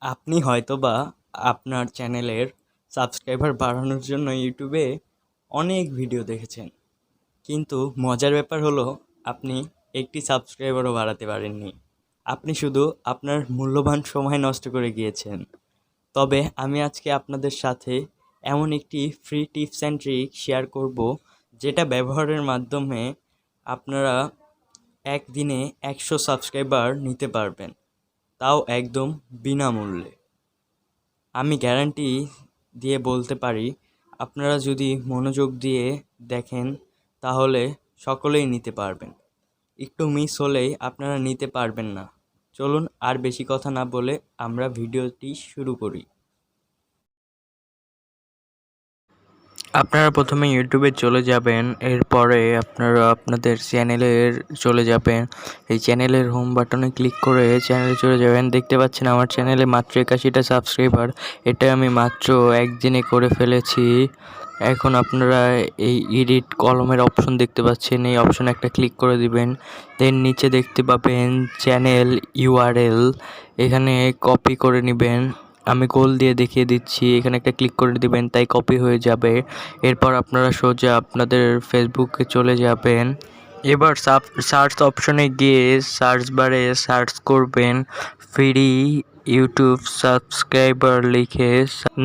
আপনি হয়তোবা আপনার চ্যানেলের সাবস্ক্রাইবার বাড়ানোর জন্য ইউটিউবে অনেক ভিডিও দেখেছেন, কিন্তু মজার ব্যাপার হলো আপনি একটি সাবস্ক্রাইবারও বাড়াতে পারেননি। আপনি শুধু আপনার মূল্যবান সময় নষ্ট করে গিয়েছেন। তবে আমি আজকে আপনাদের সাথে এমন একটি free tips and trick share করব, যেটা ব্যবহারের মাধ্যমে আপনারা একদিনে 100 সাবস্ক্রাইবার নিতে পারবেন, তাও একদম বিনামূল্যে। আমি গ্যারান্টি দিয়ে বলতে পারি, আপনারা যদি মনোযোগ দিয়ে দেখেন তাহলে সকলেই নিতে পারবেন। একটু মিস হলেই আপনারা নিতে পারবেন না। চলুন আর বেশি কথা না বলে আমরা ভিডিওটি শুরু করি। আপনারা প্রথমে ইউটিউবে চলে যাবেন, এরপরে আপনারা আপনাদের চ্যানেলের চলে যাবেন। এই চ্যানেলের হোম বাটনে ক্লিক করে চ্যানেলে চলে যাবেন। দেখতে পাচ্ছেন আমার চ্যানেলে মাত্র 81টা সাবস্ক্রাইবার। এটা আমি মাত্র একদিনে করে ফেলেছি। এখন আপনারা এই এডিট কলমের অপশন দেখতে পাচ্ছেন, এই অপশনে একটা ক্লিক করে দিবেন। দেন নিচে দেখতে পাবেন চ্যানেল ইউআরএল, এখানে কপি করে নেবেন। আমি গোল দিয়ে দেখিয়ে দিচ্ছি, এখানে একটা ক্লিক করে দিবেন, তাই কপি হয়ে যাবে। এরপর আপনারা সোজা আপনাদের ফেসবুকে চলে যাবেন। এবার সার্চ অপশনে গিয়ে সার্চ বারে সার্চ করবেন ফ্রি ইউটিউব সাবস্ক্রাইবার লিখে।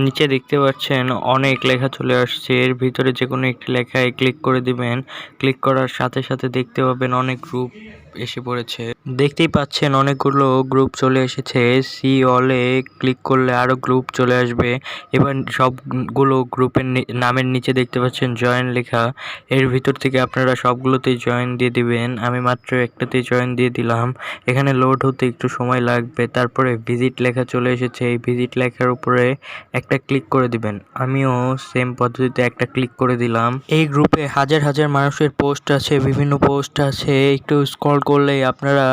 নিচে দেখতে পাচ্ছেন অনেক লেখা চলে আসছে, এর ভিতরে যে কোনো একটি লেখায় ক্লিক করে দিবেন। ক্লিক করার সাথে সাথে দেখতে পাবেন অনেক গ্রুপ এসে পড়েছে। দেখতেই পাচ্ছেন অনেকগুলো গ্রুপ চলে এসেছে। সি অলে ক্লিক করলে আরও গ্রুপ চলে আসবে। এবার সবগুলো গ্রুপের নামের নিচে দেখতে পাচ্ছেন জয়েন লেখা, এর ভিতর থেকে আপনারা সবগুলোতেই জয়েন দিয়ে দিবেন। আমি মাত্র একটাতেই জয়েন দিয়ে দিলাম। এখানে লোড হতে একটু সময় লাগবে। তারপরে ভিজিট লেখা চলে এসেছে, এই ভিজিট লেখার উপরে একটা ক্লিক করে দিবেন। আমিও সেম পদ্ধতিতে একটা ক্লিক করে দিলাম। এই গ্রুপে হাজার হাজার মানুষের পোস্ট আছে, বিভিন্ন পোস্ট আছে। একটু স্ক্রল করলেই আপনারা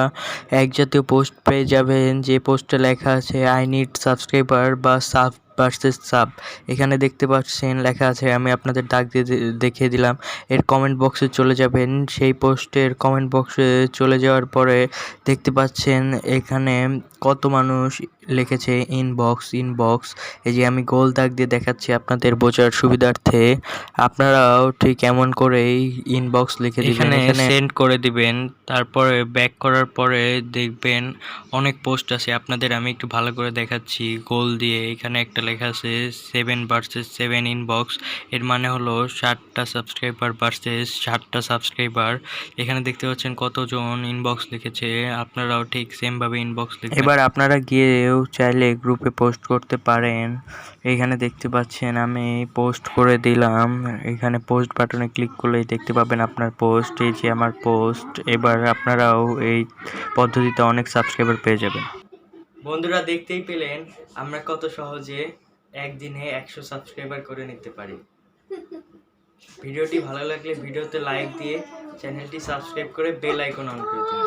এক জাতীয় পোস্ট পেয়ে যাবেন, যে পোস্টে লেখা আছে আই নিড সাবস্ক্রাইবার বা সাব ভার্সেস সাব। এখানে দেখতে পাচ্ছেন লেখা আছে, আমি আপনাদের দাগ দিয়ে দেখিয়ে দিলাম। এর কমেন্ট বক্সে চলে যাবেন। সেই পোস্টের কমেন্ট বক্সে চলে যাওয়ার পরে দেখতে পাচ্ছেন এখানে কত মানুষ লিখেছে ইনবক্স ইনবক্স। এই যে আমি গোল দাগ দিয়ে দেখাচ্ছি আপনাদের বোঝার সুবিধার্থে। আপনারাও ঠিক এমন করেই ইনবক্স লিখে দিবেন, এখানে সেন্ড করে দিবেন। তারপরে ব্যাক করার পরে দেখবেন অনেক পোস্ট আছে আপনাদের। আমি একটু ভালো করে দেখাচ্ছি গোল দিয়ে। এখানে একটা লেখা আছে 7 ভার্সেস 7 ইনবক্স। এর মানে হলো 60টা সাবস্ক্রাইবার ভার্সেস 60টা সাবস্ক্রাইবার। এখানে দেখতে পাচ্ছেন কতজন ইনবক্স লিখেছে, আপনারাও ঠিক সেম ভাবে ইনবক্স লিখবেন। এবার আপনারা গিয়েও চাইলে গ্রুপে পোস্ট করতে পারেন। এখানে দেখতে পাচ্ছেন আমি পোস্ট করে দিলাম। এখানে পোস্ট বাটনে ক্লিক করলেই দেখতে পাবেন আপনার পোস্ট। এই যে আমার পোস্ট। এবার আপনারাও এই পদ্ধতিতে অনেক সাবস্ক্রাইবার পেয়ে যাবেন। বন্ধুরা, দেখতেই পেলেন আমরা কত সহজে একদিনে 100 সাবস্ক্রাইবার করে নিতে পারি। ভিডিওটি ভালো লাগলে ভিডিওতে লাইক দিয়ে চ্যানেলটি সাবস্ক্রাইব করে বেল আইকন অন করে দিন।